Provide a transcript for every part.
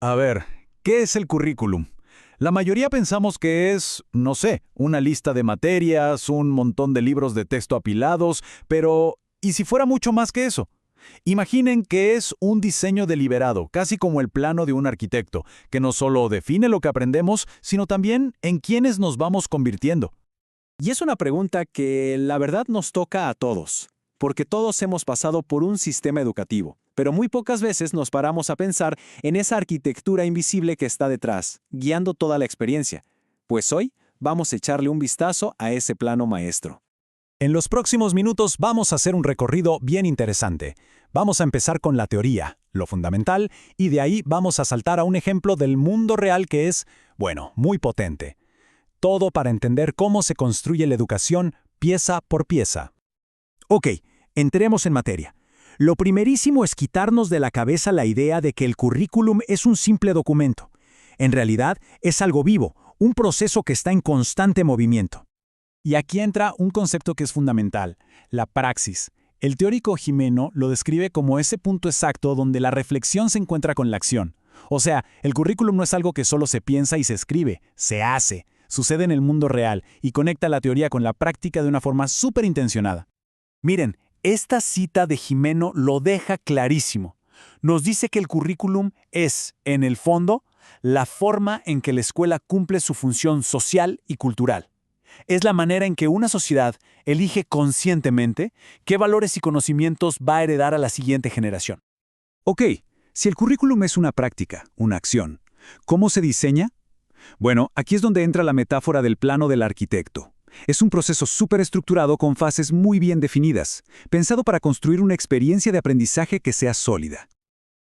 A ver, ¿qué es el currículum? La mayoría pensamos que es, no sé, una lista de materias, un montón de libros de texto apilados, pero ¿y si fuera mucho más que eso? Imaginen que es un diseño deliberado, casi como el plano de un arquitecto, que no solo define lo que aprendemos, sino también en quiénes nos vamos convirtiendo. Y es una pregunta que la verdad nos toca a todos, porque todos hemos pasado por un sistema educativo, pero muy pocas veces nos paramos a pensar en esa arquitectura invisible que está detrás, guiando toda la experiencia. Pues hoy vamos a echarle un vistazo a ese plano maestro. En los próximos minutos vamos a hacer un recorrido bien interesante. Vamos a empezar con la teoría, lo fundamental, y de ahí vamos a saltar a un ejemplo del mundo real que es, bueno, muy potente. Todo para entender cómo se construye la educación pieza por pieza. Ok, entremos en materia. Lo primerísimo es quitarnos de la cabeza la idea de que el currículum es un simple documento. En realidad, es algo vivo, un proceso que está en constante movimiento. Y aquí entra un concepto que es fundamental, la praxis. El teórico Gimeno lo describe como ese punto exacto donde la reflexión se encuentra con la acción. O sea, el currículum no es algo que solo se piensa y se escribe, se hace, sucede en el mundo real y conecta la teoría con la práctica de una forma súper intencionada. Miren, esta cita de Gimeno lo deja clarísimo. Nos dice que el currículum es, en el fondo, la forma en que la escuela cumple su función social y cultural. Es la manera en que una sociedad elige conscientemente qué valores y conocimientos va a heredar a la siguiente generación. Ok, si el currículum es una práctica, una acción, ¿cómo se diseña? Bueno, aquí es donde entra la metáfora del plano del arquitecto. Es un proceso súper estructurado con fases muy bien definidas, pensado para construir una experiencia de aprendizaje que sea sólida.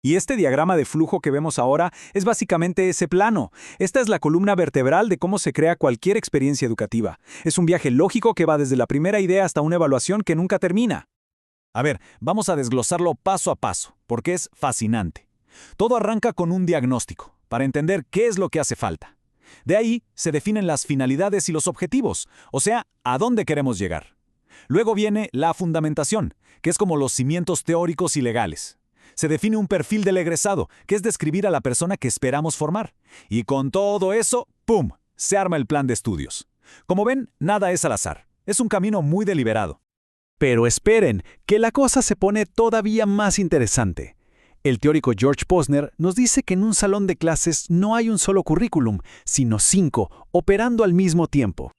Y este diagrama de flujo que vemos ahora es básicamente ese plano. Esta es la columna vertebral de cómo se crea cualquier experiencia educativa. Es un viaje lógico que va desde la primera idea hasta una evaluación que nunca termina. A ver, vamos a desglosarlo paso a paso, porque es fascinante. Todo arranca con un diagnóstico, para entender qué es lo que hace falta. De ahí se definen las finalidades y los objetivos, o sea, a dónde queremos llegar. Luego viene la fundamentación, que es como los cimientos teóricos y legales. Se define un perfil del egresado, que es describir a la persona que esperamos formar. Y con todo eso, ¡pum!, se arma el plan de estudios. Como ven, nada es al azar. Es un camino muy deliberado. Pero esperen, que la cosa se pone todavía más interesante. El teórico George Posner nos dice que en un salón de clases no hay un solo currículum, sino 5, operando al mismo tiempo.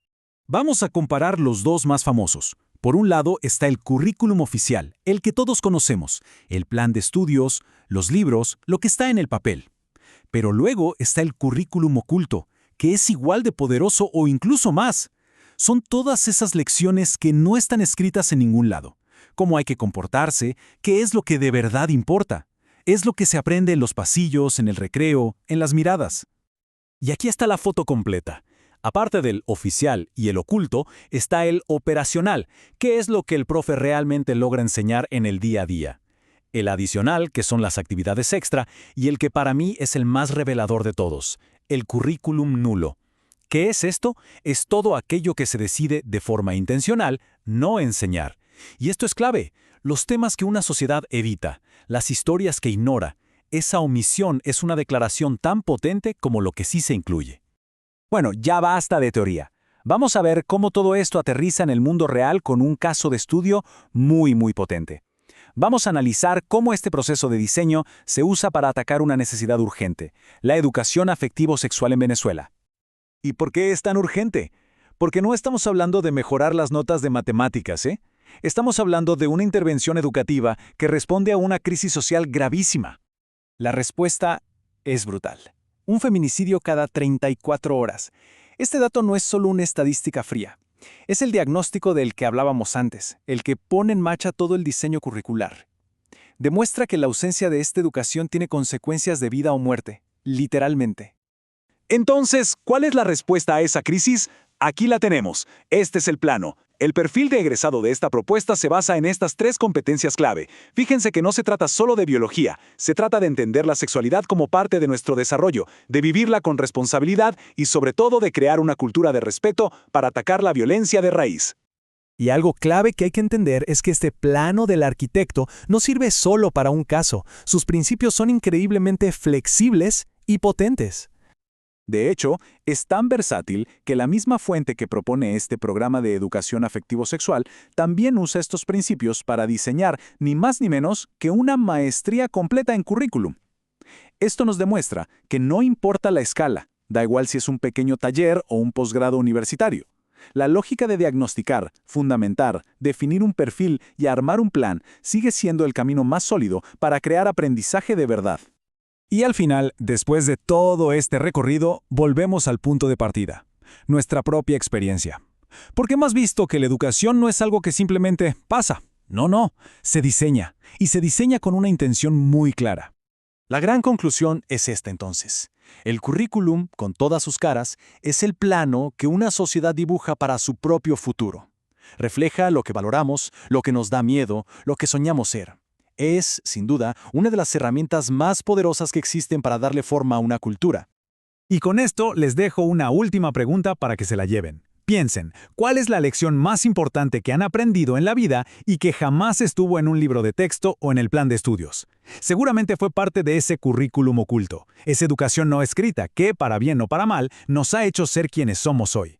Vamos a comparar los dos más famosos. Por un lado está el currículum oficial, el que todos conocemos, el plan de estudios, los libros, lo que está en el papel. Pero luego está el currículum oculto, que es igual de poderoso o incluso más. Son todas esas lecciones que no están escritas en ningún lado. Cómo hay que comportarse, qué es lo que de verdad importa. Es lo que se aprende en los pasillos, en el recreo, en las miradas. Y aquí está la foto completa. Aparte del oficial y el oculto, está el operacional, que es lo que el profe realmente logra enseñar en el día a día. El adicional, que son las actividades extra, y el que para mí es el más revelador de todos, el currículum nulo. ¿Qué es esto? Es todo aquello que se decide de forma intencional no enseñar. Y esto es clave. Los temas que una sociedad evita, las historias que ignora, esa omisión es una declaración tan potente como lo que sí se incluye. Bueno, ya basta de teoría. Vamos a ver cómo todo esto aterriza en el mundo real con un caso de estudio muy potente. Vamos a analizar cómo este proceso de diseño se usa para atacar una necesidad urgente, la educación afectivo-sexual en Venezuela. ¿Y por qué es tan urgente? Porque no estamos hablando de mejorar las notas de matemáticas, ¿eh? Estamos hablando de una intervención educativa que responde a una crisis social gravísima. La respuesta es brutal. Un feminicidio cada 34 horas. Este dato no es solo una estadística fría. Es el diagnóstico del que hablábamos antes, el que pone en marcha todo el diseño curricular. Demuestra que la ausencia de esta educación tiene consecuencias de vida o muerte, literalmente. Entonces, ¿cuál es la respuesta a esa crisis? Aquí la tenemos. Este es el plano. El perfil de egresado de esta propuesta se basa en estas 3 competencias clave. Fíjense que no se trata solo de biología, se trata de entender la sexualidad como parte de nuestro desarrollo, de vivirla con responsabilidad y sobre todo de crear una cultura de respeto para atacar la violencia de raíz. Y algo clave que hay que entender es que este plano del arquitecto no sirve solo para un caso. Sus principios son increíblemente flexibles y potentes. De hecho, es tan versátil que la misma fuente que propone este programa de educación afectivo-sexual también usa estos principios para diseñar ni más ni menos que una maestría completa en currículum. Esto nos demuestra que no importa la escala, da igual si es un pequeño taller o un posgrado universitario. La lógica de diagnosticar, fundamentar, definir un perfil y armar un plan sigue siendo el camino más sólido para crear aprendizaje de verdad. Y al final, después de todo este recorrido, volvemos al punto de partida, nuestra propia experiencia. Porque hemos visto que la educación no es algo que simplemente pasa. No, se diseña, y se diseña con una intención muy clara. La gran conclusión es esta entonces. El currículum, con todas sus caras, es el plano que una sociedad dibuja para su propio futuro. Refleja lo que valoramos, lo que nos da miedo, lo que soñamos ser. Es, sin duda, una de las herramientas más poderosas que existen para darle forma a una cultura. Y con esto les dejo una última pregunta para que se la lleven. Piensen, ¿cuál es la lección más importante que han aprendido en la vida y que jamás estuvo en un libro de texto o en el plan de estudios? Seguramente fue parte de ese currículum oculto, esa educación no escrita que, para bien o para mal, nos ha hecho ser quienes somos hoy.